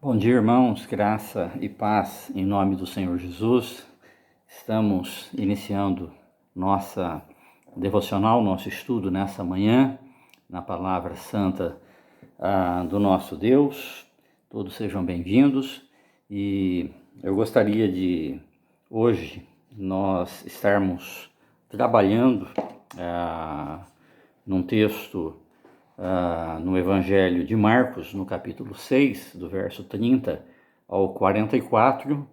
Bom dia, irmãos, graça e paz em nome do Senhor Jesus. Estamos iniciando nossa devocional, nosso estudo nessa manhã, na palavra santa do nosso Deus. Todos sejam bem-vindos e eu gostaria de hoje nós estarmos trabalhando num texto no Evangelho de Marcos, no capítulo 6, do verso 30 ao 44,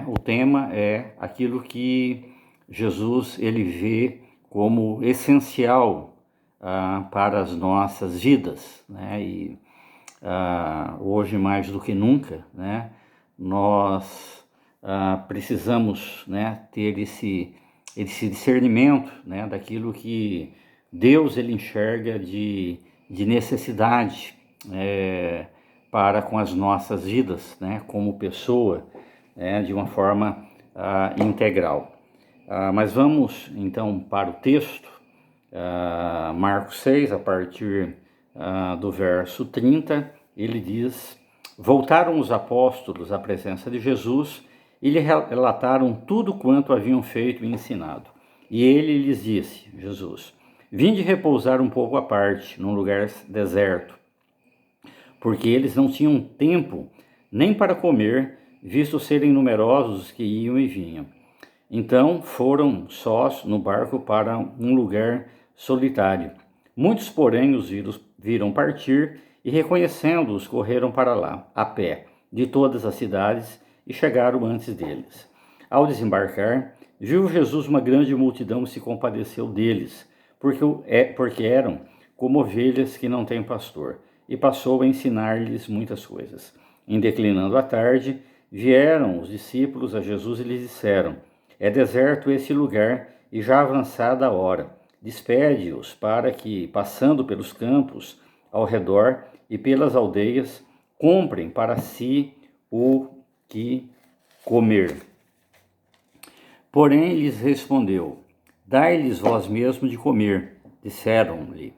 o tema é aquilo que Jesus ele vê como essencial para as nossas vidas, e hoje mais do que nunca, nós precisamos ter esse discernimento daquilo que Deus ele enxerga de necessidade para com as nossas vidas, como pessoa, de uma forma integral. Mas vamos então para o texto, Marcos 6, a partir do verso 30, ele diz: Voltaram os apóstolos à presença de Jesus e lhe relataram tudo quanto haviam feito e ensinado. E ele lhes disse, Jesus: Vinde repousar um pouco à parte, num lugar deserto, porque eles não tinham tempo nem para comer, visto serem numerosos os que iam e vinham. Então foram sós no barco para um lugar solitário. Muitos, porém, os viram partir e, reconhecendo-os, correram para lá, a pé, de todas as cidades, e chegaram antes deles. Ao desembarcar, viu Jesus uma grande multidão e se compadeceu deles, porque eram como ovelhas que não têm pastor, e passou a ensinar-lhes muitas coisas. Em declinando a tarde, vieram os discípulos a Jesus e lhes disseram: É deserto esse lugar e já avançada a hora. Despede-os para que, passando pelos campos ao redor e pelas aldeias, comprem para si o que comer. Porém lhes respondeu: Dai-lhes vós mesmo de comer. Disseram-lhe: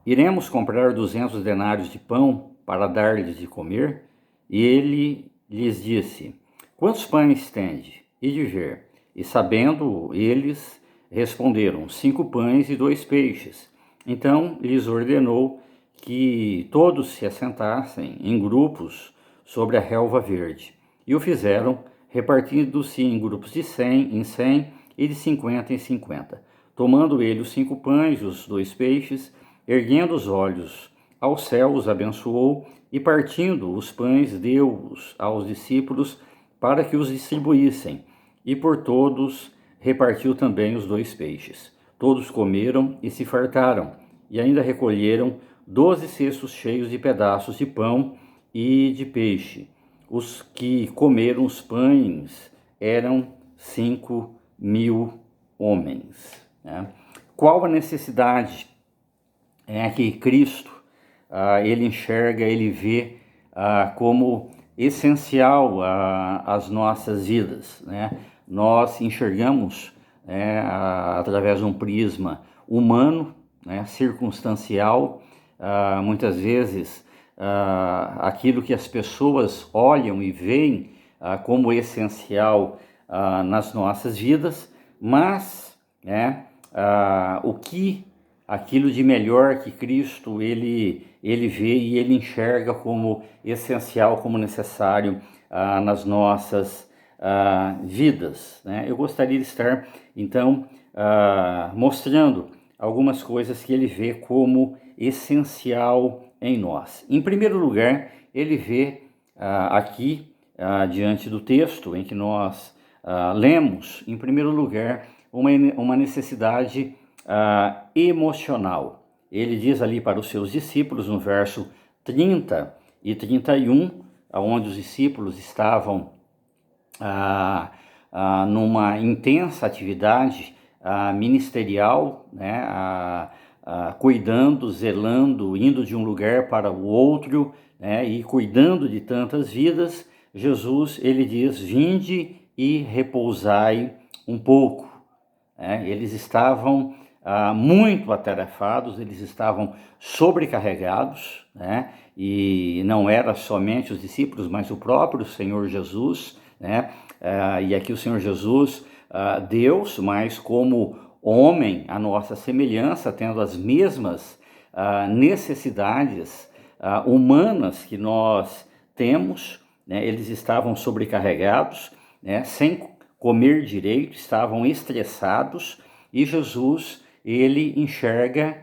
Iremos comprar 200 denários de pão para dar-lhes de comer? E ele lhes disse: Quantos pães tende? E de ver. E sabendo eles, responderam: 5 pães e 2 peixes. Então lhes ordenou que todos se assentassem em grupos sobre a relva verde. E o fizeram, repartindo-se em grupos de 100 em 100 e de 50 em 50. Tomando ele os 5 pães e os 2 peixes, erguendo os olhos ao céu, os abençoou, e partindo os pães, deu-os aos discípulos para que os distribuíssem, e por todos repartiu também os 2 peixes. Todos comeram e se fartaram, e ainda recolheram 12 cestos cheios de pedaços de pão e de peixe. Os que comeram os pães eram 5.000 homens. Qual a necessidade que Cristo ele enxerga, ele vê como essencial às nossas vidas, Nós enxergamos através de um prisma humano, circunstancial, muitas vezes aquilo que as pessoas olham e veem como essencial nas nossas vidas, mas o que aquilo de melhor que Cristo ele vê e ele enxerga como essencial, como necessário nas nossas vidas, Eu gostaria de estar, então, mostrando algumas coisas que ele vê como essencial em nós. Em primeiro lugar, ele vê aqui, diante do texto em que nós lemos, em primeiro lugar, uma necessidade emocional. Ele diz ali para os seus discípulos, no verso 30 e 31, onde os discípulos estavam numa intensa atividade ministerial, cuidando, zelando, indo de um lugar para o outro, e cuidando de tantas vidas. Jesus, ele diz: Vinde e repousai um pouco. Eles estavam muito atarefados, eles estavam sobrecarregados, né? E não era somente os discípulos, mas o próprio Senhor Jesus, né? E aqui o Senhor Jesus, Deus, mas como homem, a nossa semelhança, tendo as mesmas necessidades humanas que nós temos, né? Eles estavam sobrecarregados, né? Sem comer direito, estavam estressados, e Jesus, ele enxerga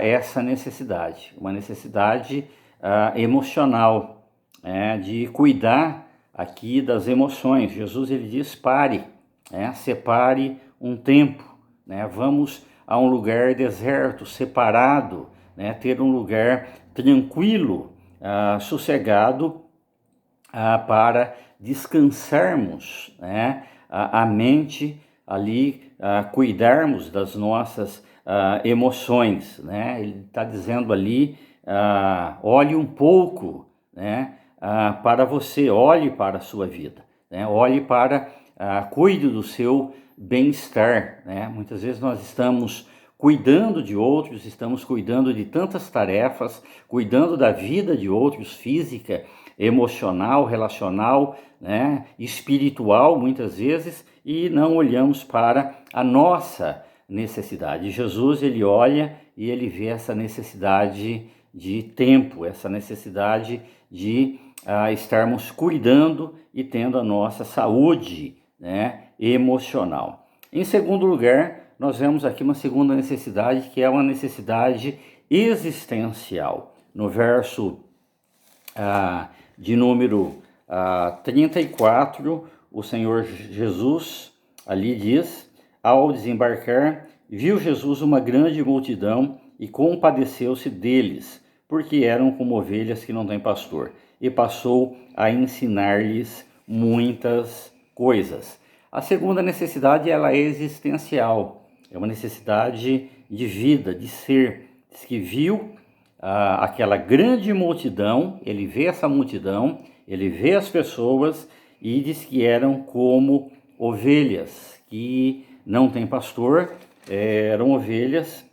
essa necessidade, uma necessidade emocional, de cuidar aqui das emoções. Jesus, ele diz: pare, separe um tempo, vamos a um lugar deserto, separado, ter um lugar tranquilo, sossegado, para descansarmos, a mente ali, cuidarmos das nossas emoções, Ele está dizendo ali: olhe um pouco, para você, olhe para a sua vida, olhe para, cuide do seu bem-estar, Muitas vezes nós estamos cuidando de outros, estamos cuidando de tantas tarefas, cuidando da vida de outros, física, emocional, relacional, espiritual, muitas vezes, e não olhamos para a nossa necessidade. Jesus, ele olha e ele vê essa necessidade de tempo, essa necessidade de estarmos cuidando e tendo a nossa saúde, emocional. Em segundo lugar, nós vemos aqui uma segunda necessidade, que é uma necessidade existencial. No verso de número 34, o Senhor Jesus ali diz: ao desembarcar, viu Jesus uma grande multidão e compadeceu-se deles, porque eram como ovelhas que não têm pastor, e passou a ensinar-lhes muitas coisas. A segunda necessidade, ela é existencial, é uma necessidade de vida, de ser. Diz que viu aquela grande multidão, ele vê essa multidão, ele vê as pessoas e diz que eram como ovelhas que não têm pastor, eram ovelhas,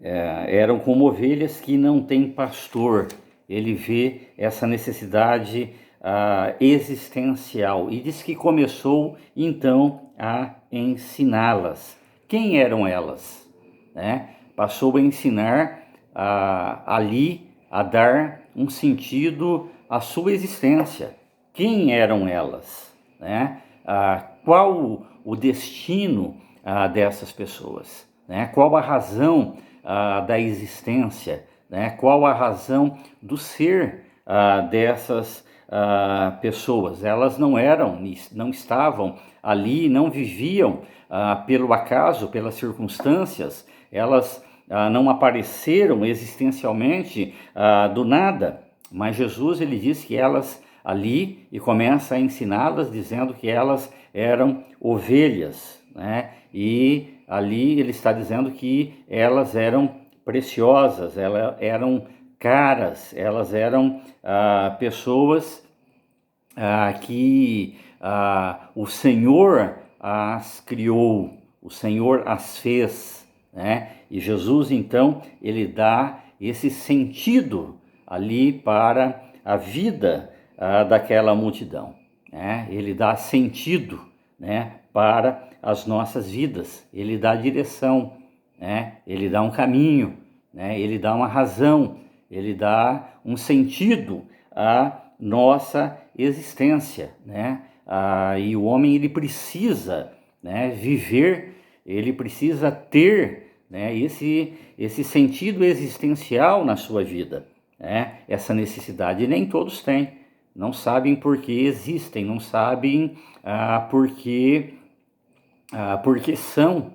eram como ovelhas que não têm pastor. Ele vê essa necessidade existencial e diz que começou então a ensiná-las. Quem eram elas? Passou a ensinar ali, a dar um sentido à sua existência. Quem eram elas? Qual o destino dessas pessoas? Qual a razão da existência? Qual a razão do ser dessas pessoas? Elas não estavam ali, não viviam pelo acaso, pelas circunstâncias, elas não apareceram existencialmente do nada, mas Jesus, ele diz que elas ali, e começa a ensiná-las dizendo que elas eram ovelhas, e ali ele está dizendo que elas eram preciosas, elas eram caras, elas eram pessoas que o Senhor as criou, o Senhor as fez, E Jesus, então, ele dá esse sentido ali para a vida daquela multidão, Ele dá sentido, para as nossas vidas, ele dá direção, Ele dá um caminho, ele dá uma razão, ele dá um sentido à nossa existência, e o homem, ele precisa viver, ele precisa ter esse sentido existencial na sua vida, essa necessidade. E nem todos têm, não sabem por que existem, não sabem porque são,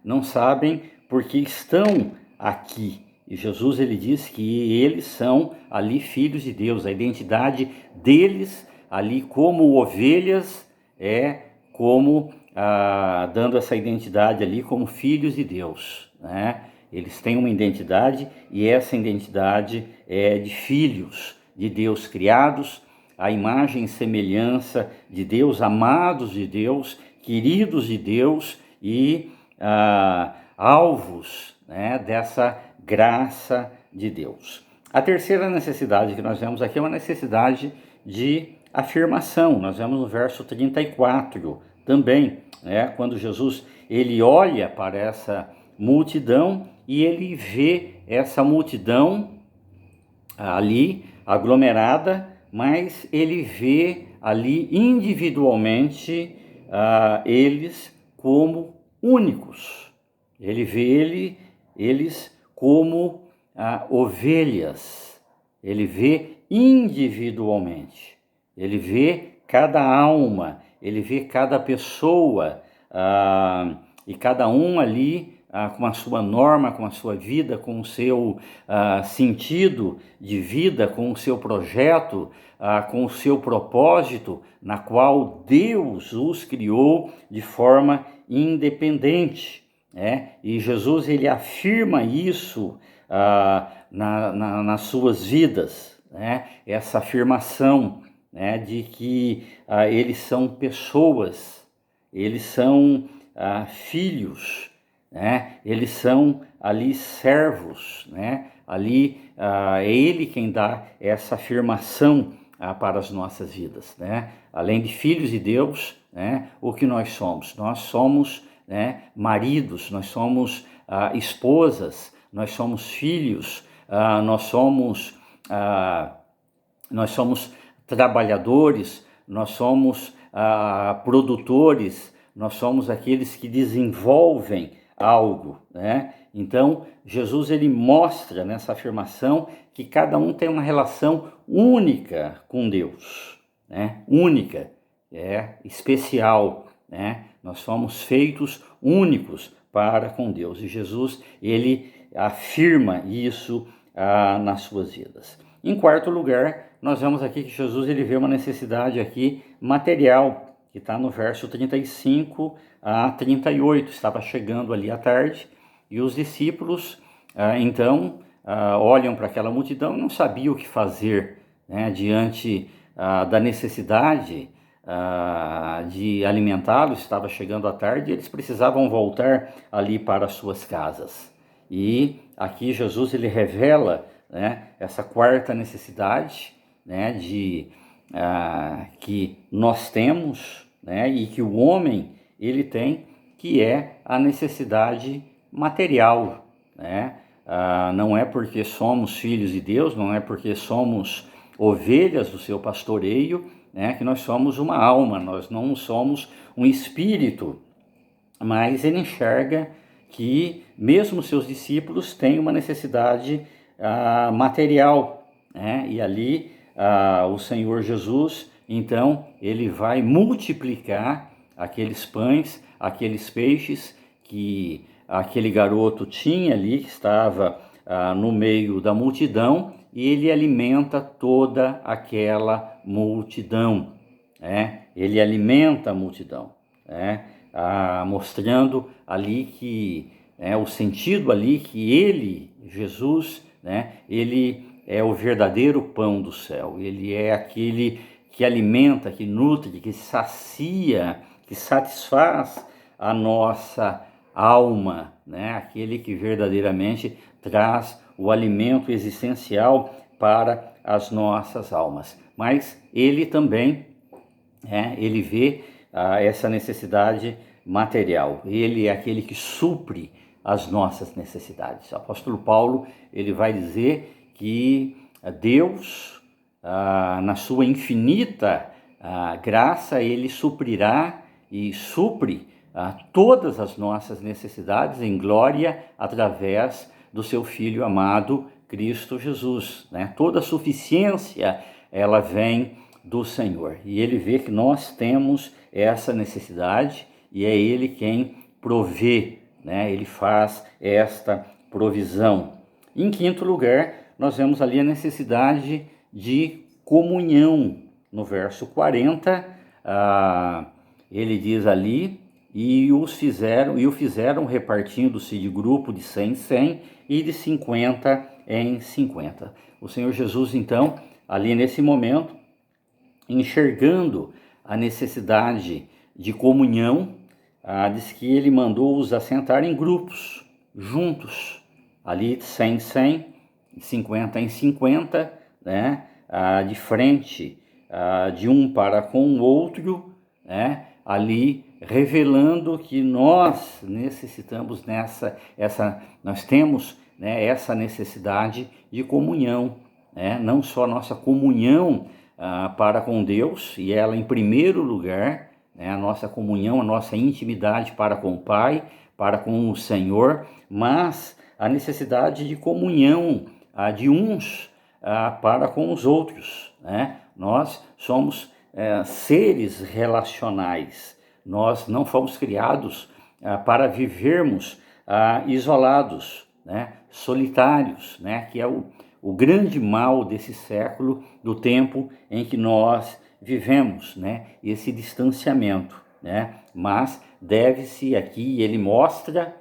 não sabem porque estão aqui. E Jesus, ele diz que eles são ali filhos de Deus, a identidade deles ali como ovelhas como dando essa identidade ali como filhos de Deus, Eles têm uma identidade e essa identidade é de filhos de Deus, criados à imagem e semelhança de Deus, amados de Deus, queridos de Deus, e alvos, né, dessa graça de Deus. A terceira necessidade que nós vemos aqui é uma necessidade de afirmação. Nós vemos no verso 34 também, né, quando Jesus ele olha para essa multidão e ele vê essa multidão ali aglomerada, mas ele vê ali individualmente eles como únicos. Ele vê eles como ovelhas. Ele vê individualmente. Ele vê cada alma, ele vê cada pessoa e cada um ali com a sua norma, com a sua vida, com o seu sentido de vida, com o seu projeto, com o seu propósito, na qual Deus os criou de forma independente. E Jesus ele afirma isso nas suas vidas, essa afirmação de que eles são pessoas, eles são filhos, eles são ali servos, ali é ele quem dá essa afirmação para as nossas vidas, além de filhos de Deus, o que nós somos? Nós somos maridos, nós somos esposas, nós somos filhos, nós somos trabalhadores, nós somos produtores, nós somos aqueles que desenvolvem algo, Então, Jesus ele mostra nessa afirmação que cada um tem uma relação única com Deus, única, especial, Nós somos feitos únicos para com Deus. E Jesus ele afirma isso nas suas vidas. Em quarto lugar, nós vemos aqui que Jesus ele vê uma necessidade aqui material, que está no verso 35 a 38. Estava chegando ali à tarde e os discípulos, então, olham para aquela multidão e não sabiam o que fazer diante da necessidade de alimentá-los. Estava chegando à tarde e eles precisavam voltar ali para as suas casas. E aqui Jesus ele revela essa quarta necessidade que nós temos e que o homem ele tem, que é a necessidade material. Não é porque somos filhos de Deus, não é porque somos ovelhas do seu pastoreio, que nós somos uma alma, nós não somos um espírito. Mas ele enxerga que mesmo seus discípulos têm uma necessidade material, e ali o Senhor Jesus, então, ele vai multiplicar aqueles pães, aqueles peixes que aquele garoto tinha ali, que estava no meio da multidão, e ele alimenta toda aquela multidão, ele alimenta a multidão, mostrando ali que o sentido ali que ele, Jesus, ele é o verdadeiro pão do céu, ele é aquele que alimenta, que nutre, que sacia, que satisfaz a nossa alma, aquele que verdadeiramente traz o alimento existencial para as nossas almas. Mas ele também, ele vê essa necessidade material, ele é aquele que supre as nossas necessidades. O apóstolo Paulo ele vai dizer que Deus, na sua infinita graça, ele suprirá e supre todas as nossas necessidades em glória através do seu Filho amado Cristo Jesus. Toda a suficiência ela vem do Senhor, e ele vê que nós temos essa necessidade e é ele quem provê, ele faz esta provisão. Em quinto lugar, nós vemos ali a necessidade de comunhão. No verso 40, ele diz ali, e o fizeram repartindo-se de grupo de 100 em 100 e de 50 em 50. O Senhor Jesus, então, ali nesse momento, enxergando a necessidade de comunhão, diz que ele mandou-os assentar em grupos, juntos, ali 100 em 100, 50 em 50, né? De frente de um para com o outro, né? Ali revelando que nós necessitamos nós temos, né, essa necessidade de comunhão, né? Não só nossa comunhão para com Deus, e ela em primeiro lugar, né, a nossa comunhão, a nossa intimidade para com o Pai, para com o Senhor, mas a necessidade de comunhão de uns para com os outros, né? Nós somos seres relacionais, nós não fomos criados para vivermos isolados, né? Solitários, né? Que é o grande mal desse século, do tempo em que nós vivemos, né? Esse distanciamento, né? Mas deve-se aqui, ele mostra,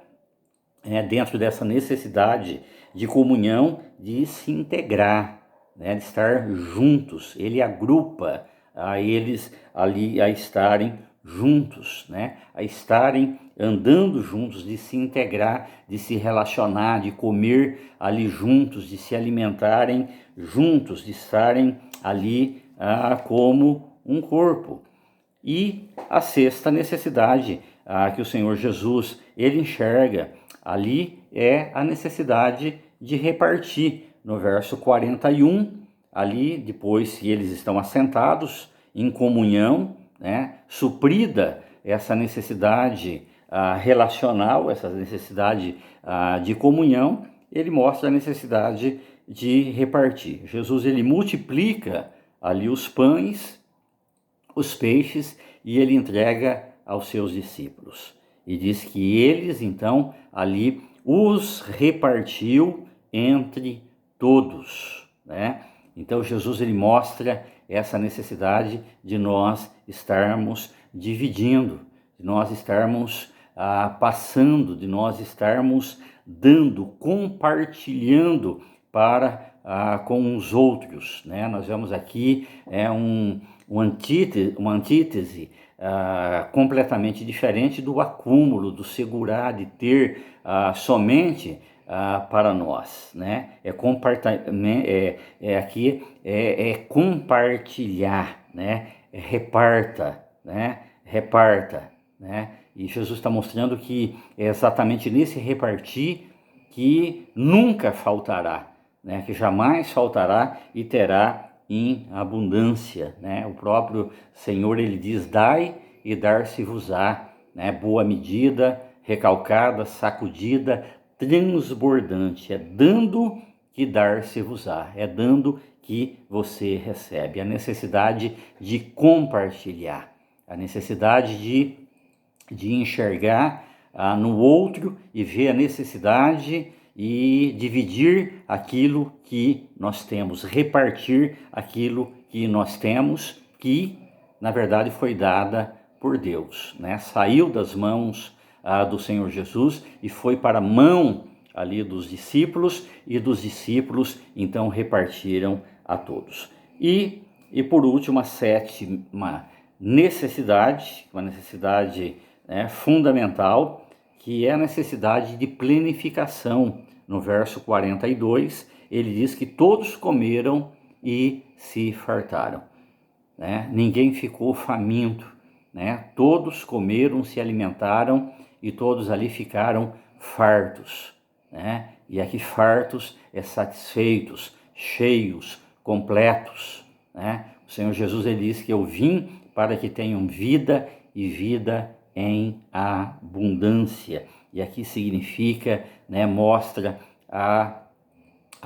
dentro dessa necessidade de comunhão, de se integrar, né? De estar juntos. Ele agrupa a eles ali a estarem juntos, né? A estarem andando juntos, de se integrar, de se relacionar, de comer ali juntos, de se alimentarem juntos, de estarem ali como um corpo. E a sexta necessidade que o Senhor Jesus ele enxerga ali é a necessidade de repartir. No verso 41, ali depois que eles estão assentados em comunhão, né, suprida essa necessidade relacional, essa necessidade de comunhão, ele mostra a necessidade de repartir. Jesus ele multiplica ali os pães, os peixes, e ele entrega aos seus discípulos. E diz que eles, então, ali os repartiu entre todos, né? Então Jesus ele mostra essa necessidade de nós estarmos dividindo, de nós estarmos passando, de nós estarmos dando, compartilhando para com os outros, né? Nós vemos aqui uma antítese completamente diferente do acúmulo, do segurar, de ter somente para nós, né? Aqui é compartilhar, né? Reparta, né? Reparta, né? E Jesus está mostrando que é exatamente nesse repartir que nunca faltará, né? Que jamais faltará e terá em abundância, né? O próprio Senhor ele diz: dai e dar-se-vos-á, né? Boa medida, recalcada, sacudida, transbordante. É dando que dar-se-vos-á, é dando que você recebe. A necessidade de compartilhar, a necessidade de enxergar no outro e ver a necessidade e dividir aquilo que nós temos, repartir aquilo que nós temos, que na verdade foi dada por Deus, né? Saiu das mãos do Senhor Jesus e foi para a mão ali dos discípulos, e dos discípulos então repartiram a todos. E por último, a sétima necessidade, uma necessidade fundamental, que é a necessidade de plenificação. No verso 42, ele diz que todos comeram e se fartaram, né? Ninguém ficou faminto, né? Todos comeram, se alimentaram e todos ali ficaram fartos, né? E aqui fartos é satisfeitos, cheios, completos, né? O Senhor Jesus ele diz que eu vim para que tenham vida e vida em abundância. E aqui significa, né, mostra a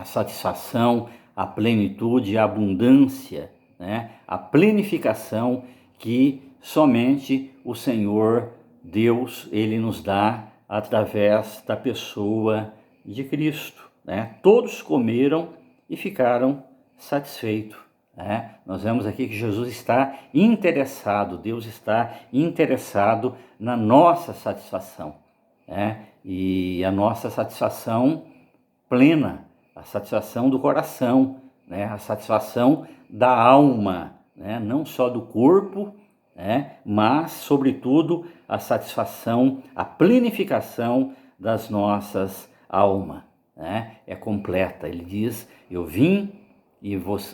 satisfação, a plenitude, a abundância, né, a plenificação que somente o Senhor Deus ele nos dá através da pessoa de Cristo, né? Todos comeram e ficaram satisfeitos, né? Nós vemos aqui que Jesus está interessado, Deus está interessado na nossa satisfação, né? E a nossa satisfação plena, a satisfação do coração, né? A satisfação da alma, né? Não só do corpo, né? Mas, sobretudo, a satisfação, a plenificação das nossas almas, né? É completa. Ele diz, eu vim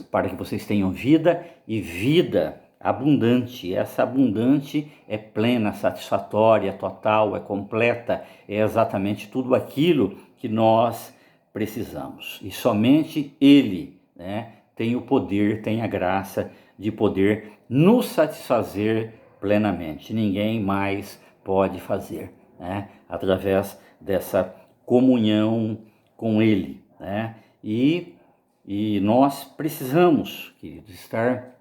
para que vocês tenham vida e vida abundante. Essa abundante é plena, satisfatória, total, é completa, é exatamente tudo aquilo que nós precisamos. E somente Ele, né, tem o poder, tem a graça de poder nos satisfazer plenamente. Ninguém mais pode fazer, né, através dessa comunhão com Ele, né? E nós precisamos, queridos, estar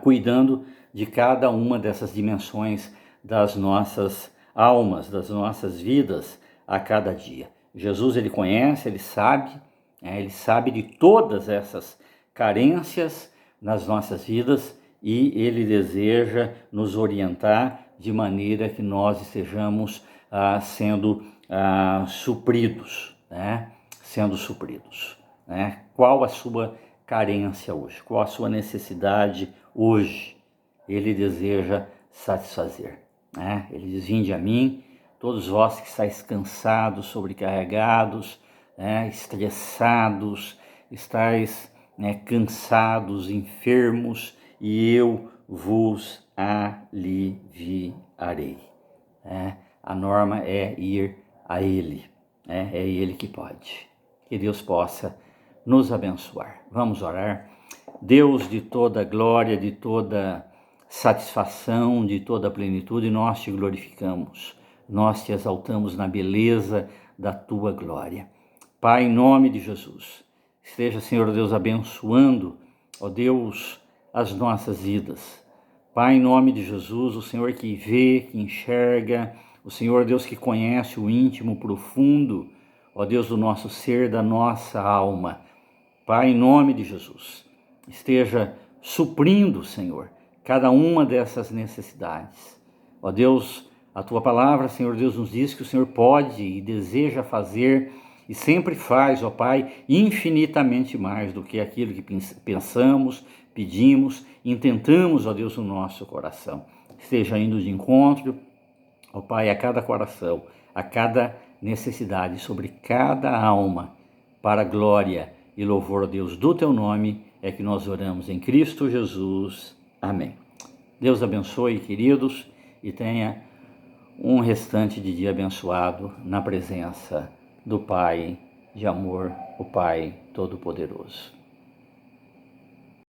cuidando de cada uma dessas dimensões das nossas almas, das nossas vidas a cada dia. Jesus, ele conhece, ele sabe de todas essas carências nas nossas vidas e ele deseja nos orientar de maneira que nós estejamos sendo supridos, né? Sendo supridos, né? Qual a sua carência hoje? Qual a sua necessidade hoje? Ele deseja satisfazer, né? Ele diz, vinde a mim, todos vós que estáis cansados, sobrecarregados, né? Estressados, estáis, né, cansados, enfermos, e eu vos aliviarei. A norma é ir a Ele, né? É Ele que pode. Que Deus possa nos abençoar. Vamos orar. Deus de toda glória, de toda satisfação, de toda plenitude, nós te glorificamos, nós te exaltamos na beleza da tua glória. Pai, em nome de Jesus, esteja, Senhor Deus, abençoando, ó Deus, as nossas vidas. Pai, em nome de Jesus, o Senhor que vê, que enxerga, o Senhor Deus que conhece o íntimo profundo, ó Deus do nosso ser, da nossa alma. Pai, em nome de Jesus, esteja suprindo, Senhor, cada uma dessas necessidades. Ó Deus, a Tua palavra, Senhor Deus, nos diz que o Senhor pode e deseja fazer e sempre faz, ó Pai, infinitamente mais do que aquilo que pensamos, pedimos, intentamos, ó Deus, no nosso coração. Esteja indo de encontro, ó Pai, a cada coração, a cada necessidade, sobre cada alma, para a glória e louvor a Deus do Teu nome, é que nós oramos em Cristo Jesus. Amém. Deus abençoe, queridos, e tenha um restante de dia abençoado na presença do Pai de amor, o Pai Todo-Poderoso.